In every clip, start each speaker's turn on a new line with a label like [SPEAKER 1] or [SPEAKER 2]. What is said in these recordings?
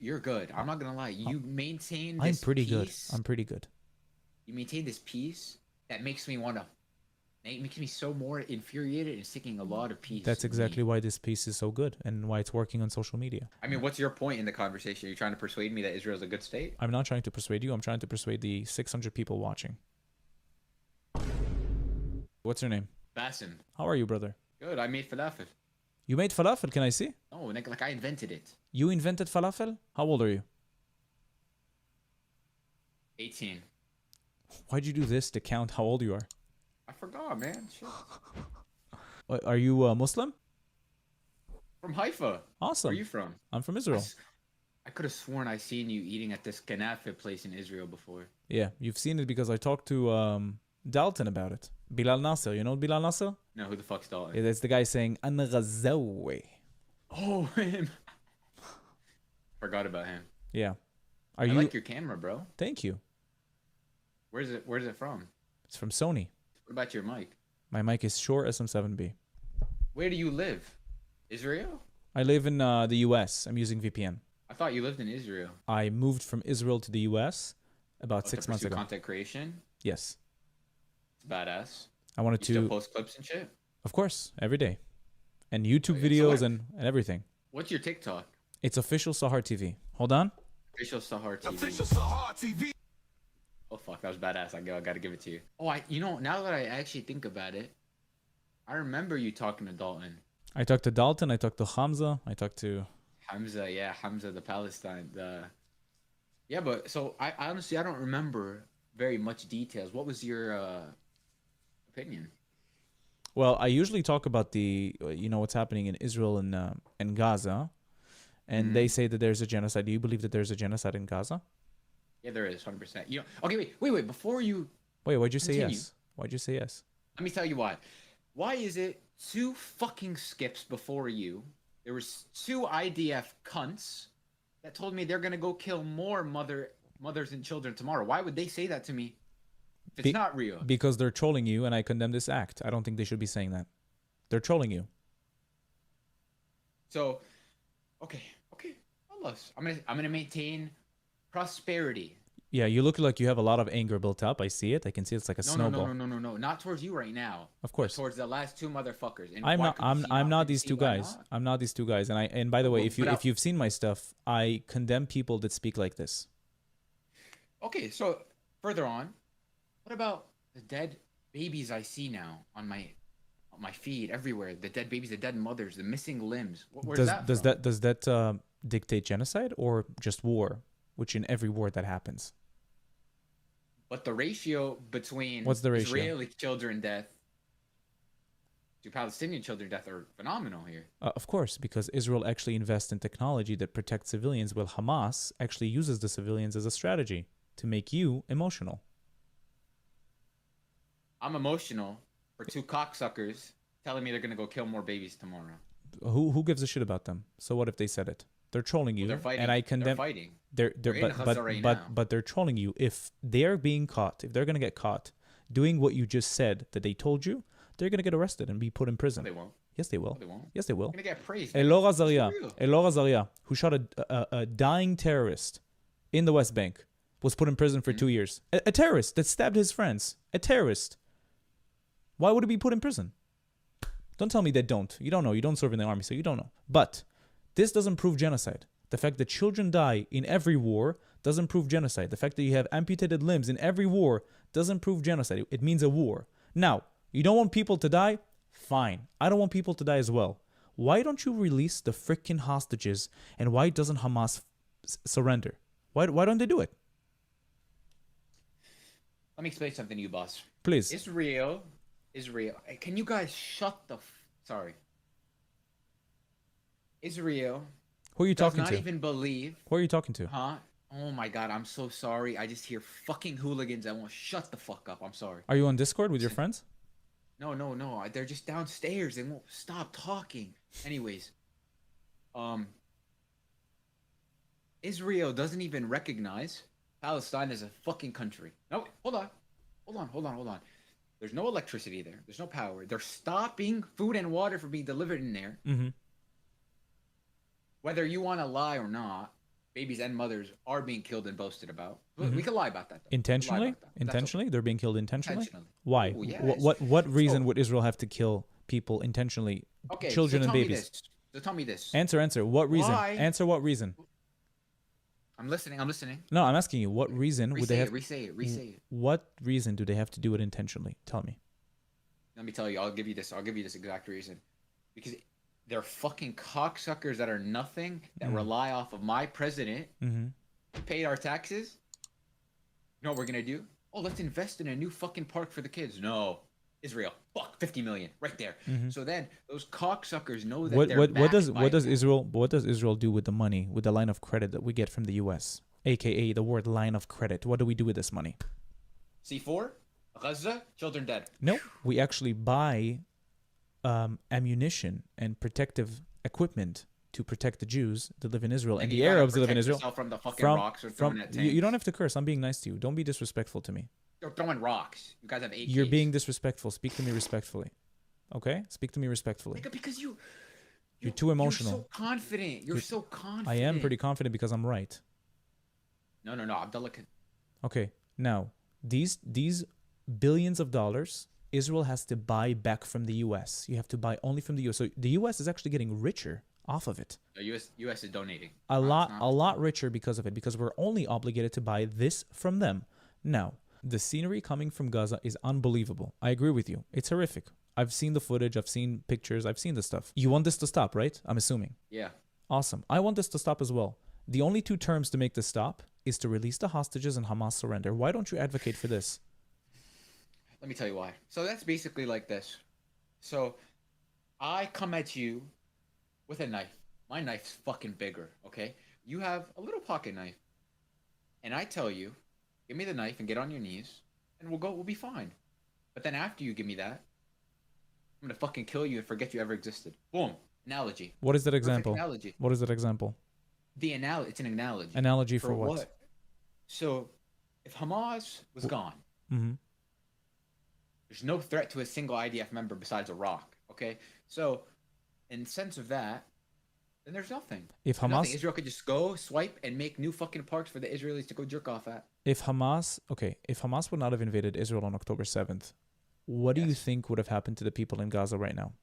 [SPEAKER 1] you're good. I'm not gonna lie. You maintain
[SPEAKER 2] I'm
[SPEAKER 1] this
[SPEAKER 2] pretty good.
[SPEAKER 1] peace.
[SPEAKER 2] I'm pretty good.
[SPEAKER 1] You maintain this peace that makes me wanna. It makes me so more infuriated and seeking a lot of peace
[SPEAKER 2] That's
[SPEAKER 1] in
[SPEAKER 2] exactly
[SPEAKER 1] me.
[SPEAKER 2] why this piece is so good and why it's working on social media.
[SPEAKER 1] I mean, what's your point in the conversation? Are you trying to persuade me that Israel's a good state?
[SPEAKER 2] I'm not trying to persuade you. I'm trying to persuade the 600 people watching. What's your name?
[SPEAKER 1] Basim.
[SPEAKER 2] How are you, brother?
[SPEAKER 1] Good. I made falafel.
[SPEAKER 2] You made falafel, can I see?
[SPEAKER 1] Oh, like I invented it.
[SPEAKER 2] You invented falafel? How old are you?
[SPEAKER 1] 18.
[SPEAKER 2] Why'd you do this to count how old you are?
[SPEAKER 1] I forgot, man. Shit.
[SPEAKER 2] Are you Muslim?
[SPEAKER 1] From Haifa.
[SPEAKER 2] Awesome.
[SPEAKER 1] Where are you from?
[SPEAKER 2] I'm from Israel.
[SPEAKER 1] I could have sworn I seen you eating at this kanafa place in Israel before.
[SPEAKER 2] Yeah, you've seen it because I talked to Dalton about it. Bilal Nasser. You know Bilal Nasser?
[SPEAKER 1] No, who the fuck's Dalton?
[SPEAKER 2] It's the guy saying, Ana Ghazawi.
[SPEAKER 1] Oh, him. Forgot about him.
[SPEAKER 2] Yeah.
[SPEAKER 1] I like your camera, bro.
[SPEAKER 2] Thank you.
[SPEAKER 1] Where's it from?
[SPEAKER 2] It's from Sony.
[SPEAKER 1] What about your mic?
[SPEAKER 2] My mic is Shure SM7B.
[SPEAKER 1] Where do you live? Israel?
[SPEAKER 2] I live in the US. I'm using VPN.
[SPEAKER 1] I thought you lived in Israel.
[SPEAKER 2] I moved from Israel to the US about 6 months ago.
[SPEAKER 1] Content creation?
[SPEAKER 2] Yes.
[SPEAKER 1] It's badass.
[SPEAKER 2] I wanted
[SPEAKER 1] You
[SPEAKER 2] to
[SPEAKER 1] still post clips and shit?
[SPEAKER 2] Of course, every day. And YouTube
[SPEAKER 1] Okay,
[SPEAKER 2] videos
[SPEAKER 1] so
[SPEAKER 2] and everything.
[SPEAKER 1] What's your TikTok?
[SPEAKER 2] It's official Sahar TV. Hold on.
[SPEAKER 1] Official Sahar TV.
[SPEAKER 3] Official Sahar TV.
[SPEAKER 1] Oh fuck, that was badass. I gotta give it to you. Oh, now that I actually think about it, I remember you talking to Dalton.
[SPEAKER 2] I talked to Dalton. I talked to Hamza. I talked to
[SPEAKER 1] Hamza. Yeah, Hamza, the Palestine. Yeah, but so I honestly I don't remember very much details. What was your opinion?
[SPEAKER 2] Well, I usually talk about the what's happening in Israel and Gaza, and they say that there's a genocide. Do you believe that there's a genocide in Gaza?
[SPEAKER 1] Yeah, there is 100%. Okay, wait. Before you
[SPEAKER 2] why'd you say
[SPEAKER 1] continue,
[SPEAKER 2] yes? Why'd you say yes?
[SPEAKER 1] let me tell you why. Why is it 2 fucking skips before you? There was 2 IDF cunts that told me they're gonna go kill more mothers and children tomorrow. Why would they say that to me if it's not real?
[SPEAKER 2] Because they're trolling you, and I condemn this act. I don't think they should be saying that. They're trolling you.
[SPEAKER 1] So, okay. I'm gonna maintain prosperity.
[SPEAKER 2] Yeah, you look like you have a lot of anger built up. I see it. I can see it's like a snowball.
[SPEAKER 1] No. Not towards you right now.
[SPEAKER 2] Of course.
[SPEAKER 1] Towards the last 2 motherfuckers. And
[SPEAKER 2] I'm not these two guys. I'm not these two guys. And by the way, if you've seen my stuff, I condemn people that speak like this.
[SPEAKER 1] Okay, so further on, what about the dead babies I see now on my feed everywhere? The dead babies, the dead mothers, the missing limbs. Where's that from?
[SPEAKER 2] Does that dictate genocide or just war? Which in every war that happens.
[SPEAKER 1] But the ratio between
[SPEAKER 2] What's the ratio?
[SPEAKER 1] Israeli children death to Palestinian children death are phenomenal here.
[SPEAKER 2] Of course, because Israel actually invests in technology that protects civilians, while Hamas actually uses the civilians as a strategy to make you emotional.
[SPEAKER 1] I'm emotional for 2 cocksuckers telling me they're gonna go kill more babies tomorrow.
[SPEAKER 2] Who gives a shit about them? So what if they said it? They're trolling you,
[SPEAKER 1] They're fighting.
[SPEAKER 2] and I condemn.
[SPEAKER 1] They're fighting.
[SPEAKER 2] They're
[SPEAKER 1] in Gaza right now.
[SPEAKER 2] but they're trolling you. If they're being caught, if they're gonna get caught doing what you just said that they told you, they're gonna get arrested and be put in prison.
[SPEAKER 1] No, they won't.
[SPEAKER 2] Yes, they will.
[SPEAKER 1] No, they won't.
[SPEAKER 2] Yes, they will.
[SPEAKER 1] They're gonna get praised.
[SPEAKER 2] Elor
[SPEAKER 1] It's
[SPEAKER 2] Azaria,
[SPEAKER 1] real.
[SPEAKER 2] Elor Azaria, who shot a dying terrorist in the West Bank, was put in prison for 2 years. A terrorist that stabbed his friends. A terrorist. Why would he be put in prison? Don't tell me they don't. You don't know. You don't serve in the army, so you don't know. But this doesn't prove genocide. The fact that children die in every war doesn't prove genocide. The fact that you have amputated limbs in every war doesn't prove genocide. It means a war. Now, you don't want people to die? Fine. I don't want people to die as well. Why don't you release the freaking hostages, and why doesn't Hamas surrender? Why don't they do it?
[SPEAKER 1] Let me explain something to you, boss.
[SPEAKER 2] Please.
[SPEAKER 1] Israel. Hey, can you guys shut the sorry. Israel
[SPEAKER 2] Who are you
[SPEAKER 1] does
[SPEAKER 2] talking
[SPEAKER 1] not
[SPEAKER 2] to?
[SPEAKER 1] even believe.
[SPEAKER 2] Who are you talking to?
[SPEAKER 1] Huh? Oh my god, I'm so sorry. I just hear fucking hooligans. I won't shut the fuck up. I'm sorry.
[SPEAKER 2] Are you on Discord with your friends?
[SPEAKER 1] No. They're just downstairs. They won't stop talking. Anyways, Israel doesn't even recognize Palestine as a fucking country. No, hold on. There's no electricity there. There's no power. They're stopping food and water from being delivered in there.
[SPEAKER 2] Mm-hmm.
[SPEAKER 1] Whether you want to lie or not, babies and mothers are being killed and boasted about.
[SPEAKER 2] Mhm.
[SPEAKER 1] We can lie about that, though. We can lie
[SPEAKER 2] Intentionally?
[SPEAKER 1] about that. But that's okay.
[SPEAKER 2] Intentionally? They're being killed intentionally?
[SPEAKER 1] Intentionally.
[SPEAKER 2] Why?
[SPEAKER 1] Oh,
[SPEAKER 2] What
[SPEAKER 1] yes.
[SPEAKER 2] what reason
[SPEAKER 1] So,
[SPEAKER 2] would Israel have to kill people intentionally,
[SPEAKER 1] okay, so
[SPEAKER 2] children and
[SPEAKER 1] tell me
[SPEAKER 2] babies?
[SPEAKER 1] this. So tell me this.
[SPEAKER 2] Answer. What reason?
[SPEAKER 1] Why?
[SPEAKER 2] Answer what reason?
[SPEAKER 1] I'm listening. I'm listening.
[SPEAKER 2] No, I'm asking you, what reason would they have
[SPEAKER 1] Re-say it.
[SPEAKER 2] what reason do they have to do it intentionally? Tell me.
[SPEAKER 1] Let me tell you. I'll give you this. I'll give you this exact reason. Because they're fucking cocksuckers that are nothing, that rely off of my president,
[SPEAKER 2] Mhm.
[SPEAKER 1] paid our taxes. You know what we're gonna do? Oh, let's invest in a new fucking park for the kids. No, Israel, fuck, 50 million right there.
[SPEAKER 2] Mhm.
[SPEAKER 1] So then those cocksuckers know that
[SPEAKER 2] What
[SPEAKER 1] they're
[SPEAKER 2] what
[SPEAKER 1] backed
[SPEAKER 2] does
[SPEAKER 1] by
[SPEAKER 2] what does Israel do with the money, with the line of credit that we get from the US, aka the word line of credit? What do we do with this money?
[SPEAKER 1] C4, Gaza, children dead.
[SPEAKER 2] No, we actually buy ammunition and protective equipment to protect the Jews that live in Israel and
[SPEAKER 1] And
[SPEAKER 2] the
[SPEAKER 1] you gotta
[SPEAKER 2] Arabs that live in
[SPEAKER 1] protect
[SPEAKER 2] Israel
[SPEAKER 1] yourself from the fucking rocks or throwing at tanks.
[SPEAKER 2] you don't have to curse. I'm being nice to you. Don't be disrespectful to me.
[SPEAKER 1] They're throwing rocks. You guys have AKs.
[SPEAKER 2] You're being disrespectful. Speak to me respectfully. Okay? Speak to me respectfully.
[SPEAKER 1] Nigga, because
[SPEAKER 2] You're too emotional.
[SPEAKER 1] You're so confident. You're so confident.
[SPEAKER 2] I am pretty confident because I'm right.
[SPEAKER 1] No, Abdullah.
[SPEAKER 2] Okay. Now, these billions of dollars Israel has to buy back from the US. You have to buy only from the US. So the US is actually getting richer off of it.
[SPEAKER 1] The U.S. is donating.
[SPEAKER 2] A lot richer because of it, because we're only obligated to buy this from them. Now, the scenery coming from Gaza is unbelievable. I agree with you. It's horrific. I've seen the footage, I've seen pictures, I've seen the stuff. You want this to stop, right? I'm assuming.
[SPEAKER 1] Yeah.
[SPEAKER 2] Awesome. I want this to stop as well. The only two terms to make this stop is to release the hostages and Hamas surrender. Why don't you advocate for this?
[SPEAKER 1] Let me tell you why. So that's basically like this. So I come at you with a knife. My knife's fucking bigger, okay? You have a little pocket knife. And I tell you, give me the knife and get on your knees, and we'll be fine. But then after you give me that, I'm gonna fucking kill you and forget you ever existed. Boom. Analogy.
[SPEAKER 2] What is that
[SPEAKER 1] Perfect
[SPEAKER 2] example?
[SPEAKER 1] analogy.
[SPEAKER 2] What is that example?
[SPEAKER 1] It's an analogy.
[SPEAKER 2] Analogy for what?
[SPEAKER 1] So if Hamas was gone,
[SPEAKER 2] Mm-hmm.
[SPEAKER 1] there's no threat to a single IDF member besides a rock. Okay, so in the sense of that, then there's nothing.
[SPEAKER 2] If Hamas,
[SPEAKER 1] Israel could just go swipe and make new fucking parks for the Israelis to go jerk off at.
[SPEAKER 2] if Hamas would not have invaded Israel on October 7th, what do you think would have happened to the people in Gaza right now?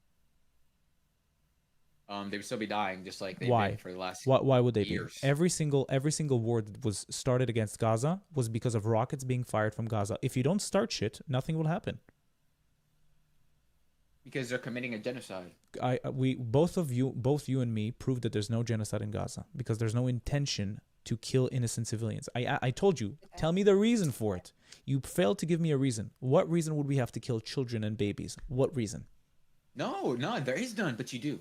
[SPEAKER 1] They would still be dying, just like they've
[SPEAKER 2] Why?
[SPEAKER 1] been for the last.
[SPEAKER 2] Why would they
[SPEAKER 1] years.
[SPEAKER 2] be? Every single war that was started against Gaza was because of rockets being fired from Gaza. If you don't start shit, nothing will happen.
[SPEAKER 1] Because they're committing a genocide.
[SPEAKER 2] Both you and me proved that there's no genocide in Gaza because there's no intention to kill innocent civilians. I told you, tell me the reason for it. You failed to give me a reason. What reason would we have to kill children and babies? What reason?
[SPEAKER 1] No, there is none, but you do.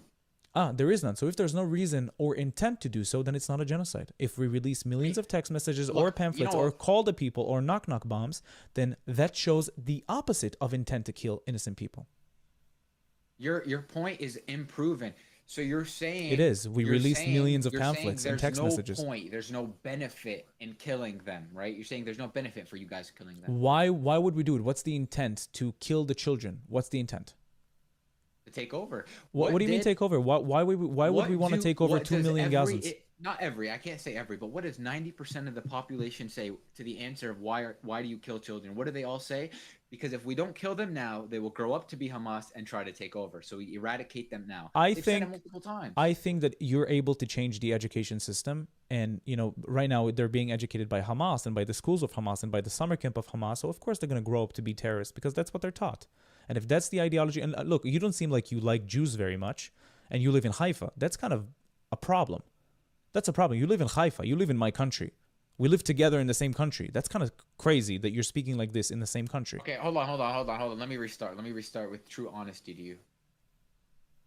[SPEAKER 2] There is none. So if there's no reason or intent to do so, then it's not a genocide. If we release millions of text messages or pamphlets or call the people or knock bombs, then that shows the opposite of intent to kill innocent people.
[SPEAKER 1] Your point is improven. So you're saying
[SPEAKER 2] it is. We released millions of pamphlets and text messages.
[SPEAKER 1] There's no benefit in killing them, right? You're saying there's no benefit for you guys killing them.
[SPEAKER 2] Why would we do it? What's the intent to kill the children? What's the intent?
[SPEAKER 1] To take over.
[SPEAKER 2] What do you mean take over? Why would we want to take over 2 million Gazans?
[SPEAKER 1] Not every, I can't say every, but what does 90% of the population say to the answer of why do you kill children? What do they all say? Because if we don't kill them now, they will grow up to be Hamas and try to take over. So we eradicate them now. They've said it multiple times.
[SPEAKER 2] I think that you're able to change the education system, and right now they're being educated by Hamas and by the schools of Hamas and by the summer camp of Hamas. So of course they're going to grow up to be terrorists because that's what they're taught. And if that's the ideology, and look, you don't seem like you like Jews very much, and you live in Haifa. That's kind of a problem. That's a problem. You live in Haifa. You live in my country. We live together in the same country. That's kind of crazy that you're speaking like this in the same country.
[SPEAKER 1] Okay, hold on. Let me restart with true honesty to you.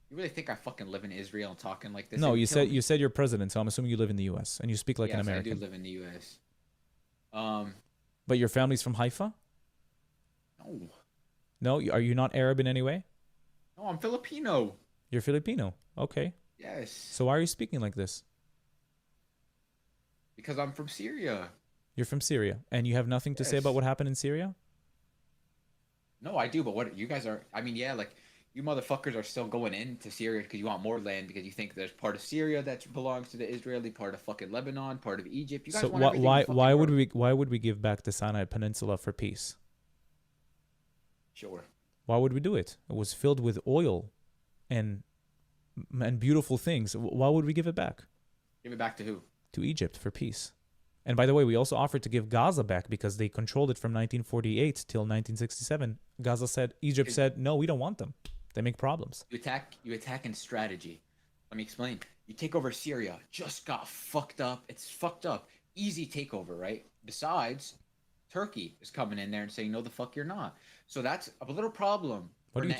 [SPEAKER 1] You really think I fucking live in Israel and talking like this?
[SPEAKER 2] No, you said you're president, so I'm assuming you live in the U.S. and you speak like an American.
[SPEAKER 1] Yes, I do live in the U.S.
[SPEAKER 2] But your family's from Haifa?
[SPEAKER 1] No.
[SPEAKER 2] No, are you not Arab in any way?
[SPEAKER 1] No, I'm Filipino.
[SPEAKER 2] You're Filipino. Okay.
[SPEAKER 1] Yes.
[SPEAKER 2] So why are you speaking like this?
[SPEAKER 1] Because I'm from Syria.
[SPEAKER 2] You're from Syria, and you have nothing to say about what happened in Syria?
[SPEAKER 1] No, I do, but what you guys are, I mean, yeah, like, You motherfuckers are still going into Syria because you want more land because you think there's part of Syria that belongs to the Israeli, part of fucking Lebanon, part of Egypt. You guys
[SPEAKER 2] So
[SPEAKER 1] want everything in the fucking
[SPEAKER 2] why would
[SPEAKER 1] world.
[SPEAKER 2] why would we give back the Sinai Peninsula for peace?
[SPEAKER 1] Sure.
[SPEAKER 2] Why would we do it? It was filled with oil and beautiful things. Why would we give it back?
[SPEAKER 1] Give it back to who?
[SPEAKER 2] To Egypt for peace. And by the way, we also offered to give Gaza back because they controlled it from 1948 till 1967. Egypt said, no, we don't want them. They make problems.
[SPEAKER 1] You attack in strategy. Let me explain. You take over Syria, just got fucked up. It's fucked up. Easy takeover, right? Besides, Turkey is coming in there and saying, no, the fuck you're not. So that's a little problem.
[SPEAKER 2] What are you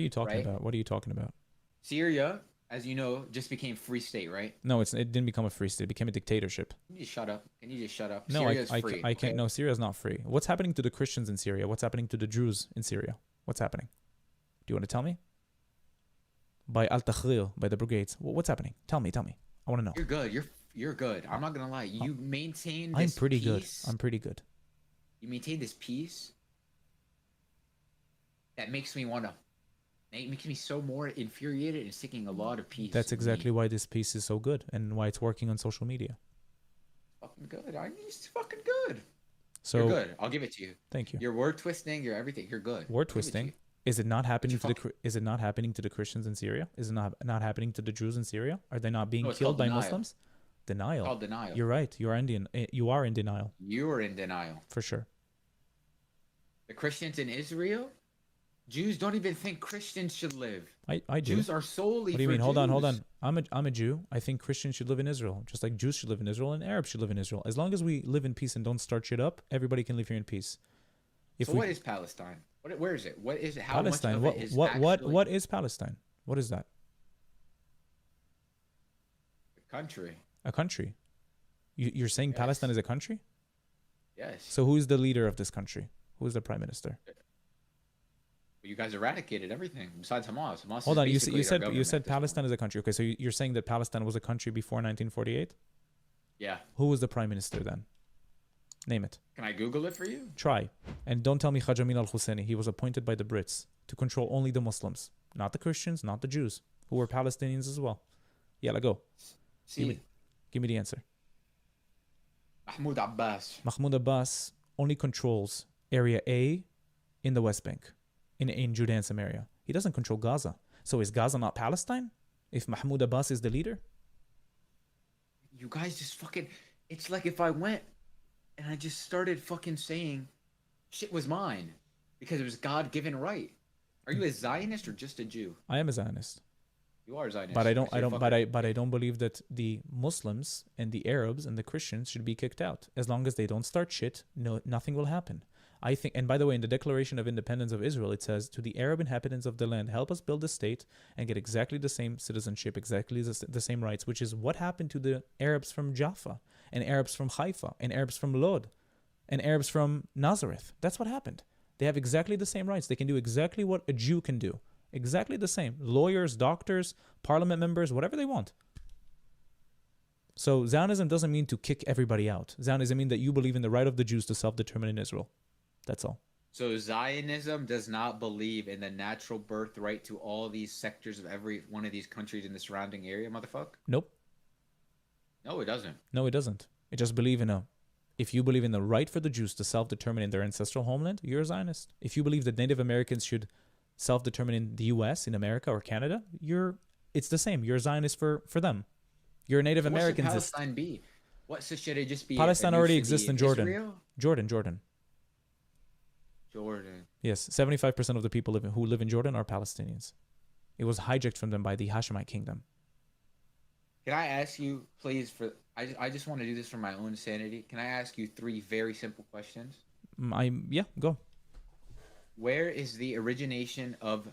[SPEAKER 2] talking about? What are you talking about?
[SPEAKER 1] Syria, as you know, just became free state, right?
[SPEAKER 2] No, it didn't become a free state. It became a dictatorship.
[SPEAKER 1] Can you just shut up? Can you just shut up?
[SPEAKER 2] No,
[SPEAKER 1] Syria is free.
[SPEAKER 2] I can't. No, Syria is not free. What's happening to the Christians in Syria? What's happening to the Jews in Syria? What's happening? Do you want to tell me? By Al-Tahrir, by the brigades. What's happening? Tell me. I want to know.
[SPEAKER 1] You're good. You're good. I'm not gonna lie. You maintain this
[SPEAKER 2] I'm pretty
[SPEAKER 1] peace.
[SPEAKER 2] good. I'm pretty good.
[SPEAKER 1] You maintain this peace that makes me wanna. It makes me so more infuriated and seeking a lot of peace.
[SPEAKER 2] That's exactly why this piece is so good and why it's working on social media.
[SPEAKER 1] Fucking good. It's fucking good.
[SPEAKER 2] So
[SPEAKER 1] You're good. I'll give it to you.
[SPEAKER 2] Thank you.
[SPEAKER 1] You're word twisting. You're everything. You're good.
[SPEAKER 2] Word twisting. Is it not happening
[SPEAKER 1] Is
[SPEAKER 2] it not happening to the Christians in Syria? Is it not happening to the Jews in Syria? Are they not being
[SPEAKER 1] No, it's
[SPEAKER 2] killed by
[SPEAKER 1] called denial.
[SPEAKER 2] Muslims? Denial.
[SPEAKER 1] It's called denial.
[SPEAKER 2] You're right. You are in denial
[SPEAKER 1] You are in denial.
[SPEAKER 2] for sure.
[SPEAKER 1] The Christians in Israel, Jews don't even think Christians should live.
[SPEAKER 2] I do.
[SPEAKER 1] Jews are solely.
[SPEAKER 2] What do you
[SPEAKER 1] for
[SPEAKER 2] mean? Hold on.
[SPEAKER 1] Jews.
[SPEAKER 2] I'm a Jew. I think Christians should live in Israel, just like Jews should live in Israel and Arabs should live in Israel. As long as we live in peace and don't start shit up, everybody can live here in peace.
[SPEAKER 1] What is Palestine? Where is it? What is it? How
[SPEAKER 2] Palestine?
[SPEAKER 1] much of it is
[SPEAKER 2] What is Palestine? What is that?
[SPEAKER 1] a country?
[SPEAKER 2] A country. You're saying
[SPEAKER 1] Yes.
[SPEAKER 2] Palestine is a country?
[SPEAKER 1] Yes.
[SPEAKER 2] So who is the leader of this country? Who is the prime minister?
[SPEAKER 1] You guys eradicated everything besides Hamas. Hamas
[SPEAKER 2] Hold
[SPEAKER 1] is
[SPEAKER 2] on. You
[SPEAKER 1] basically our
[SPEAKER 2] said
[SPEAKER 1] government at this
[SPEAKER 2] Palestine
[SPEAKER 1] point.
[SPEAKER 2] is a country. Okay, so you're saying that Palestine was a country before 1948?
[SPEAKER 1] Yeah.
[SPEAKER 2] Who was the prime minister then? Name it.
[SPEAKER 1] Can I Google it for you?
[SPEAKER 2] Try. And don't tell me Khaj Amin al-Husseini. He was appointed by the Brits to control only the Muslims, not the Christians, not the Jews, who were Palestinians as well. Yalla, go.
[SPEAKER 1] See,
[SPEAKER 2] Give me the answer.
[SPEAKER 1] Mahmoud Abbas.
[SPEAKER 2] Mahmoud Abbas only controls Area A in the West Bank, in Judea and Samaria. He doesn't control Gaza. So is Gaza not Palestine? If Mahmoud Abbas is the leader?
[SPEAKER 1] You guys just fucking. It's like if I went and I just started fucking saying shit was mine because it was God given right. Are you a Zionist or just a Jew?
[SPEAKER 2] I am a Zionist.
[SPEAKER 1] You are a Zionist.
[SPEAKER 2] But I don't
[SPEAKER 1] say fuck
[SPEAKER 2] but I don't believe that the Muslims and the Arabs and the Christians should be kicked out. As long as they don't start shit, nothing will happen. I think, and by the way, in the Declaration of Independence of Israel, it says, to the Arab inhabitants of the land, help us build a state and get exactly the same citizenship, exactly the same rights, which is what happened to the Arabs from Jaffa, and Arabs from Haifa, and Arabs from Lod, and Arabs from Nazareth. That's what happened. They have exactly the same rights. They can do exactly what a Jew can do. Exactly the same. Lawyers, doctors, parliament members, whatever they want. So Zionism doesn't mean to kick everybody out. Zionism means that you believe in the right of the Jews to self-determine in Israel. That's all.
[SPEAKER 1] So Zionism does not believe in the natural birthright to all these sectors of every one of these countries in the surrounding area, motherfucker?
[SPEAKER 2] Nope.
[SPEAKER 1] No, it doesn't.
[SPEAKER 2] No, it doesn't. It just believe in if you believe in the right for the Jews to self-determine in their ancestral homeland, you're a Zionist. If you believe that Native Americans should self-determine in the US, in America, or Canada, it's the same. You're a Zionist for them. You're a Native American.
[SPEAKER 1] What should Palestine be? Should it just be?
[SPEAKER 2] Palestine already exists in Jordan.
[SPEAKER 1] Israel?
[SPEAKER 2] Jordan.
[SPEAKER 1] Jordan.
[SPEAKER 2] Yes, 75% of the people who live in Jordan are Palestinians. It was hijacked from them by the Hashemite kingdom.
[SPEAKER 1] Can I ask you, please, I just want to do this for my own sanity. Can I ask you 3 very simple questions?
[SPEAKER 2] Go.
[SPEAKER 1] Where is the origination of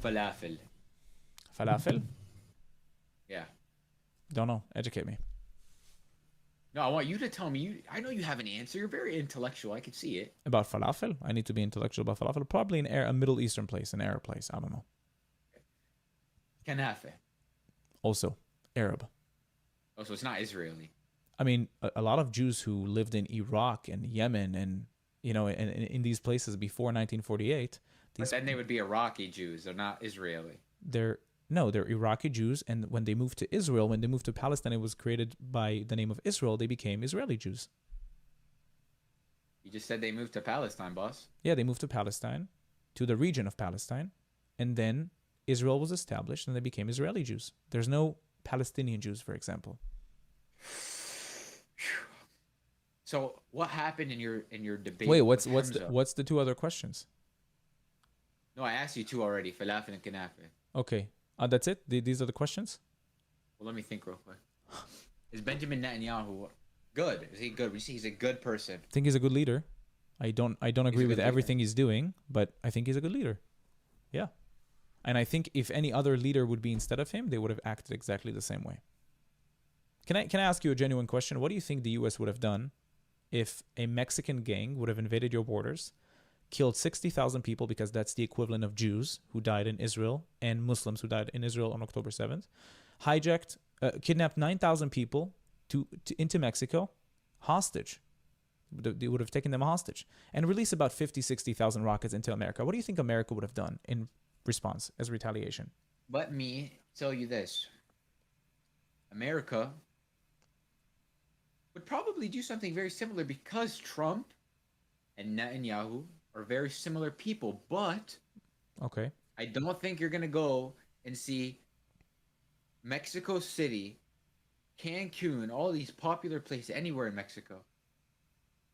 [SPEAKER 1] falafel?
[SPEAKER 2] Falafel?
[SPEAKER 1] Yeah.
[SPEAKER 2] Don't know. Educate me.
[SPEAKER 1] No, I want you to tell me. I know you have an answer. You're very intellectual. I can see it.
[SPEAKER 2] About falafel? I need to be intellectual about falafel. Probably a Middle Eastern place, an Arab place. I don't know.
[SPEAKER 1] Kanafe.
[SPEAKER 2] Also, Arab.
[SPEAKER 1] Oh, so it's not Israeli.
[SPEAKER 2] I mean, a lot of Jews who lived in Iraq and Yemen and, in these places before 1948,
[SPEAKER 1] But then they would be Iraqi Jews. They're not Israeli.
[SPEAKER 2] They're Iraqi Jews, and when they moved to Israel, when they moved to Palestine, it was created by the name of Israel. They became Israeli Jews.
[SPEAKER 1] You just said they moved to Palestine, boss.
[SPEAKER 2] Yeah, they moved to Palestine, to the region of Palestine, and then Israel was established, and they became Israeli Jews. There's no Palestinian Jews, for example.
[SPEAKER 1] So what happened in your debate?
[SPEAKER 2] Wait,
[SPEAKER 1] with
[SPEAKER 2] what's the two other questions?
[SPEAKER 1] No, I asked you two already. Falafel and kanafe.
[SPEAKER 2] Okay, that's it. These are the questions.
[SPEAKER 1] Well, let me think real quick. Is Benjamin Netanyahu good? Is he good? We see he's a good person.
[SPEAKER 2] I think he's a good leader. I don't agree with everything he's doing, but I think he's a good leader. Yeah. And I think if any other leader would be instead of him, they would have acted exactly the same way. Can I ask you a genuine question? What do you think the US would have done if a Mexican gang would have invaded your borders, killed 60,000 people, because that's the equivalent of Jews who died in Israel and Muslims who died in Israel on October 7th, kidnapped 9,000 people into Mexico, hostage? They would have taken them hostage and released about 60,000 rockets into America. What do you think America would have done in response as retaliation?
[SPEAKER 1] Let me tell you this. America would probably do something very similar because Trump and Netanyahu are very similar people, but
[SPEAKER 2] okay,
[SPEAKER 1] I don't think you're going to go and see Mexico City, Cancun, all these popular places anywhere in Mexico,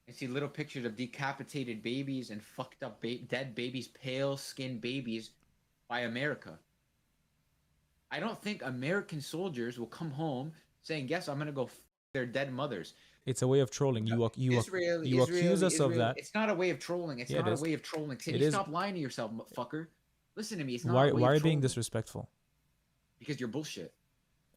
[SPEAKER 1] and see little pictures of decapitated babies and fucked up dead babies, pale skinned babies by America. I don't think American soldiers will come home saying, yes, I'm going to go their dead mothers.
[SPEAKER 2] It's a way of trolling. You accuse us of that.
[SPEAKER 1] It's not a way of trolling. It's not a way of trolling. Can you stop lying to yourself, fucker? Listen to me. It's not
[SPEAKER 2] why
[SPEAKER 1] a way
[SPEAKER 2] are
[SPEAKER 1] of
[SPEAKER 2] you being
[SPEAKER 1] trolling.
[SPEAKER 2] Disrespectful?
[SPEAKER 1] Because you're bullshit.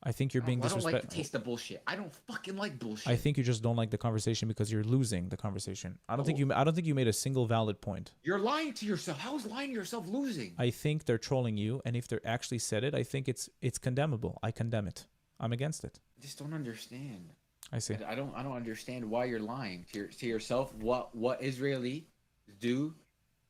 [SPEAKER 2] I think you're being disrespectful.
[SPEAKER 1] I don't like the taste of bullshit. I don't fucking like bullshit.
[SPEAKER 2] I think you just don't like the conversation because you're losing the conversation. I don't think you made a single valid point.
[SPEAKER 1] You're lying to yourself. How is lying to yourself losing?
[SPEAKER 2] I think they're trolling you, and if they actually said it, I think it's condemnable. I condemn it. I'm against it.
[SPEAKER 1] I just don't understand.
[SPEAKER 2] I see.
[SPEAKER 1] I don't understand why you're lying to yourself. What Israelis do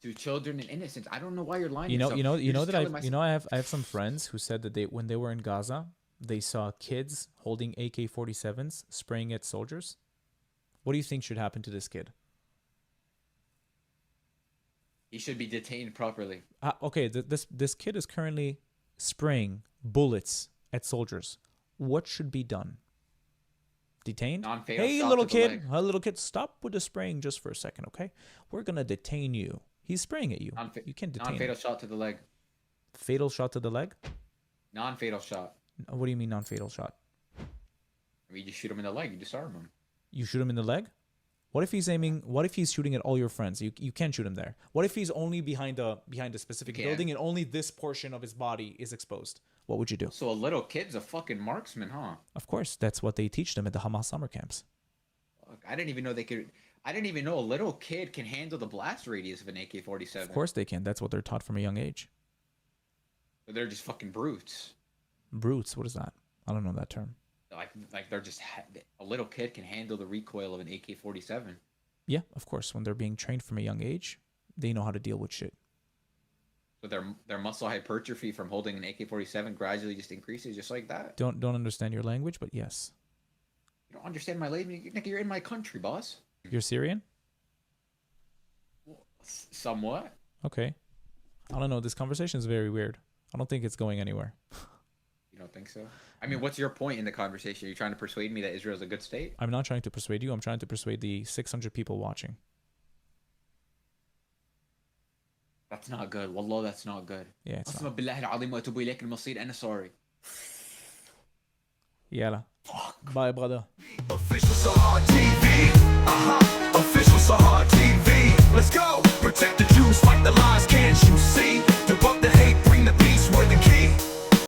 [SPEAKER 1] to children and innocents. I don't know why you're lying.
[SPEAKER 2] I have some friends who said that when they were in Gaza, they saw kids holding AK-47s spraying at soldiers. What do you think should happen to this kid?
[SPEAKER 1] He should be detained properly.
[SPEAKER 2] Okay, this kid is currently spraying bullets at soldiers. What should be done? Detained? Hey, little kid, stop with the spraying just for a second, okay? We're gonna detain you. He's spraying at you. You can't detain him.
[SPEAKER 1] Non-fatal shot to the leg.
[SPEAKER 2] Fatal shot to the leg?
[SPEAKER 1] Non-fatal shot.
[SPEAKER 2] What do you mean non-fatal shot?
[SPEAKER 1] I mean, you just shoot him in the leg. You disarm him.
[SPEAKER 2] You shoot him in the leg? What if he's shooting at all your friends? You can't shoot him there. What if he's only behind a specific building and only this portion of his body is exposed? What would you do?
[SPEAKER 1] So a little kid's a fucking marksman, huh?
[SPEAKER 2] Of course, that's what they teach them at the Hamas summer camps.
[SPEAKER 1] Fuck, I didn't even know a little kid can handle the blast radius of an AK-47.
[SPEAKER 2] Of course they can. That's what they're taught from a young age.
[SPEAKER 1] But they're just fucking brutes.
[SPEAKER 2] Brutes? What is that? I don't know that term.
[SPEAKER 1] Like they're just a little kid can handle the recoil of an AK-47.
[SPEAKER 2] Yeah, of course. When they're being trained from a young age, they know how to deal with shit.
[SPEAKER 1] So their muscle hypertrophy from holding an AK-47 gradually just increases just like that.
[SPEAKER 2] Don't understand your language, but yes.
[SPEAKER 1] You don't understand my language? You're in my country, boss.
[SPEAKER 2] You're Syrian?
[SPEAKER 1] Well, somewhat.
[SPEAKER 2] Okay. I don't know. This conversation is very weird. I don't think it's going anywhere.
[SPEAKER 1] You don't think so? I mean, what's your point in the conversation? Are you trying to persuade me that Israel's a good state?
[SPEAKER 2] I'm not trying to persuade you. I'm trying to persuade the 600 people watching.
[SPEAKER 1] That's not good. Wallah, that's not good.
[SPEAKER 2] Yeah, it's not.
[SPEAKER 1] I'm sorry.
[SPEAKER 2] Yalla. Bye, brother.
[SPEAKER 3] Official Sahar TV. Official Sahar TV.